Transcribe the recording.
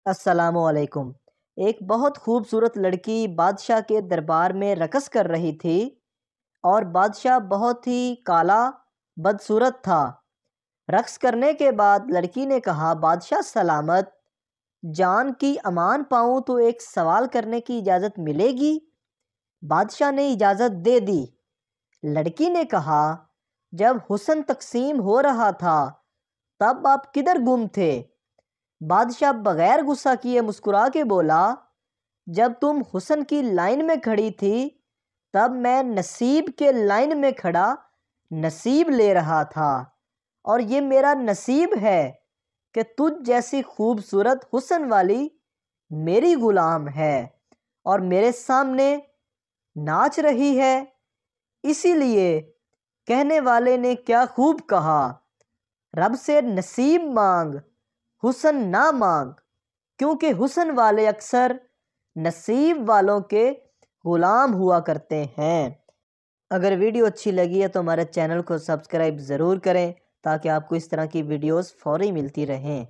السلام علیکم۔ ایک بہت خوبصورت لڑکی بادشاہ کے دربار میں رقص کر رہی تھی اور بادشاہ بہت ہی کالا بدصورت تھا۔ رقص کرنے کے بعد لڑکی نے کہا، بادشاہ سلامت، جان کی امان پاؤں تو ایک سوال کرنے کی اجازت ملے گی؟ بادشاہ نے اجازت دے دی۔ لڑکی نے کہا، جب حسن تقسیم ہو رہا تھا تب آپ کدھر گم تھے؟ بادشاہ بغیر غصہ کیے مسکرا کے بولا، جب تم حسن کی لائن میں کھڑی تھی تب میں نصیب کے لائن میں کھڑا نصیب لے رہا تھا، اور یہ میرا نصیب ہے کہ تجھ جیسی خوبصورت حسن والی میری غلام ہے اور میرے سامنے ناچ رہی ہے۔ اسی لیے کہنے والے نے کیا خوب کہا، رب سے نصیب مانگ حسن نہ مانگ، کیونکہ حسن والے اکثر نصیب والوں کے غلام ہوا کرتے ہیں۔ اگر ویڈیو اچھی لگی ہے تو ہمارے چینل کو سبسکرائب ضرور کریں تاکہ آپ کو اس طرح کی ویڈیوز فوری ملتی رہیں۔